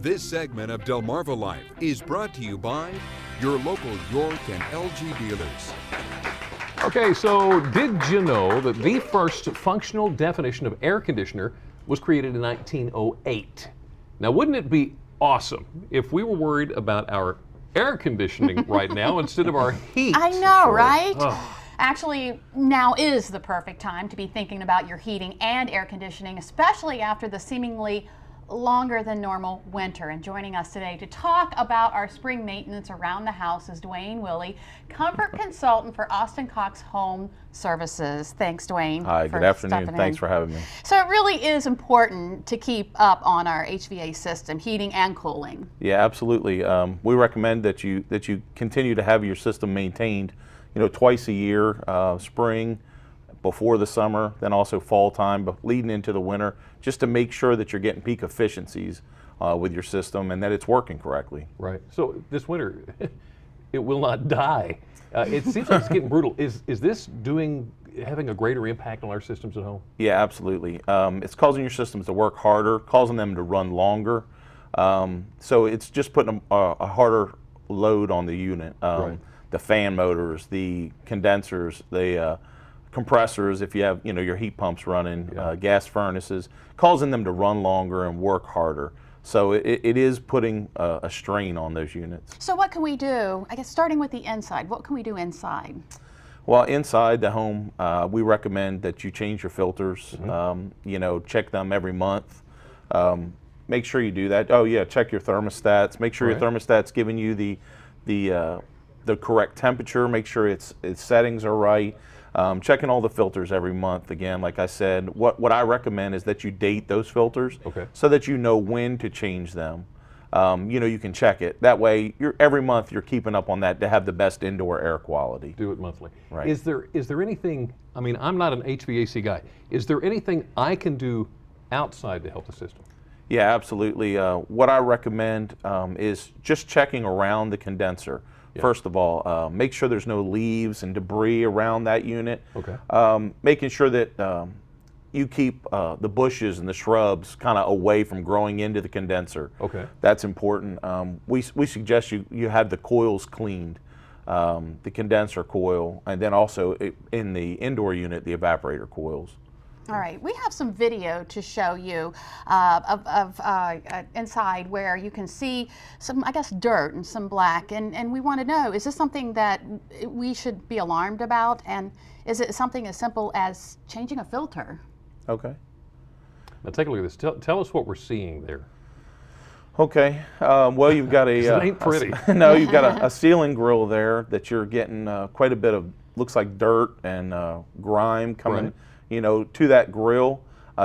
This segment of Delmarva Life is brought to you by your local York and LG dealers. Okay, so did you know that the first functional definition of air conditioner was created in 1908? Now, wouldn't it be awesome if we were worried about our air conditioning right now instead of our heat? I know, right? Actually, now is the perfect time to be thinking about your heating and air conditioning, especially after the seemingly longer than normal winter. And joining us today to talk about our spring maintenance around the house is Dwayne Willie, comfort consultant for Austin Cox Home Services. Thanks, Dwayne. Hi, good afternoon. Thanks for having me. So it really is important to keep up on our HVAC system, heating and cooling. Yeah, absolutely. We recommend that you continue to have your system maintained, twice a year, spring, before the summer, then also fall time, but leading into the winter, just to make sure that you're getting peak efficiencies with your system and that it's working correctly. Right. So this winter, it will not die. It seems like it's getting brutal. Is this having a greater impact on our systems at home? Yeah, absolutely. It's causing your systems to work harder, causing them to run longer. So it's just putting a harder load on the unit. Right. The fan motors, the condensers, the compressors, if you have your heat pumps running, gas furnaces, causing them to run longer and work harder. So it is putting a strain on those units. So what can we do? I guess starting with the inside, what can we do inside? Well, inside the home, we recommend that you change your filters. Check them every month. Make sure you do that. Oh yeah, check your thermostats. Make sure your thermostat's giving you the correct temperature. Make sure its settings are right. Checking all the filters every month. Again, like I said, what I recommend is that you date those filters so that you know when to change them. You can check it. That way, every month you're keeping up on that to have the best indoor air quality. Do it monthly. Right. Is there anything, I mean, I'm not an HVAC guy. Is there anything I can do outside to help the system? Yeah, absolutely. What I recommend is just checking around the condenser. First of all, make sure there's no leaves and debris around that unit. Making sure that you keep the bushes and the shrubs kind of away from growing into the condenser. That's important. We suggest you have the coils cleaned, the condenser coil, and then also in the indoor unit, the evaporator coils. All right, we have some video to show you of inside where you can see some, I guess, dirt and some black, and we want to know, is this something that we should be alarmed about, and is it something as simple as changing a filter? Okay. Now take a look at this. Tell us what we're seeing there. Okay, well you've got it ain't pretty. No, you've got a ceiling grill there that you're getting quite a bit of, looks like dirt and grime coming to that grill.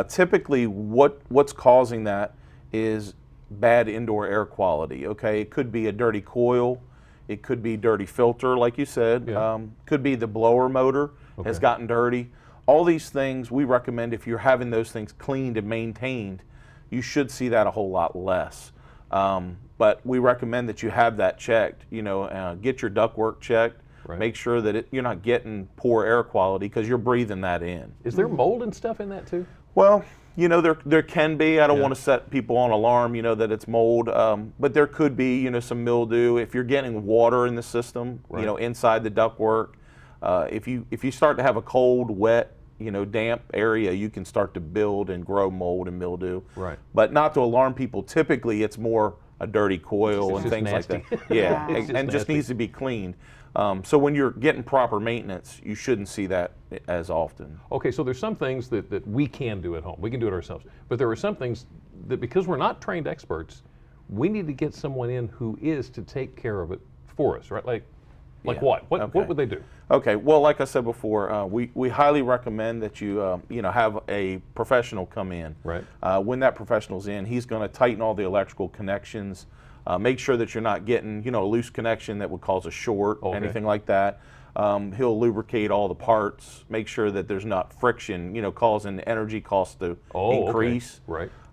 Typically what's causing that is bad indoor air quality. Okay, it could be a dirty coil, it could be dirty filter like you said, could be the blower motor has gotten dirty. All these things we recommend, if you're having those things cleaned and maintained, you should see that a whole lot less. But we recommend that you have that checked, get your ductwork checked. Make sure that you're not getting poor air quality because you're breathing that in. Is there mold and stuff in that too? Well, there can be. I don't want to set people on alarm, that it's mold, but there could be, some mildew. If you're getting water in the system, inside the ductwork, if you start to have a cold, wet, damp area, you can start to build and grow mold and mildew. But not to alarm people. Typically, it's more a dirty coil and things like that. Yeah, and just needs to be cleaned. So when you're getting proper maintenance, you shouldn't see that as often. Okay, so there's some things that we can do at home. We can do it ourselves. But there are some things that, because we're not trained experts, we need to get someone in who is to take care of it for us, right? Like what? What would they do? Okay, well, like I said before, we highly recommend that you have a professional come in. When that professional's in, he's going to tighten all the electrical connections. Make sure that you're not getting, a loose connection that would cause a short, anything like that. He'll lubricate all the parts, make sure that there's not friction, causing energy costs to increase.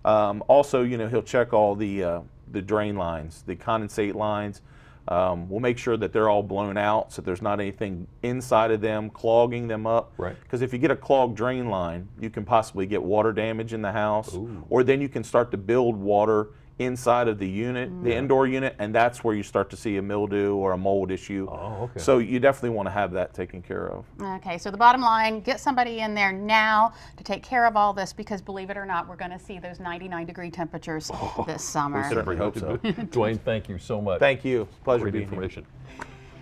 Also, he'll check all the drain lines, the condensate lines. We'll make sure that they're all blown out so there's not anything inside of them clogging them up. Because if you get a clogged drain line, you can possibly get water damage in the house, or then you can start to build water inside of the unit, the indoor unit, and that's where you start to see a mildew or a mold issue. Oh, okay. So you definitely want to have that taken care of. Okay, so the bottom line, get somebody in there now to take care of all this, because believe it or not, we're going to see those 99-degree temperatures this summer. We certainly hope so. Dwayne, thank you so much. Thank you. Pleasure Great being here. information.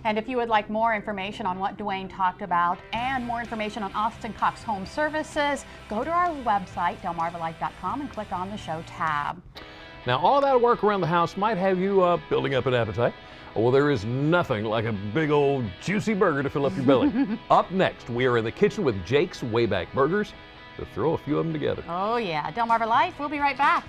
And if you would like more information on what Dwayne talked about and more information on Austin Cox Home Services, go to our website, delmarvalife.com, and click on the Show tab. Now, all that work around the house might have you building up an appetite. Well, there is nothing like a big old juicy burger to fill up your belly. Up next, we are in the kitchen with Jake's Wayback Burgers to throw a few of them together. Oh yeah, Delmarva Life, we'll be right back.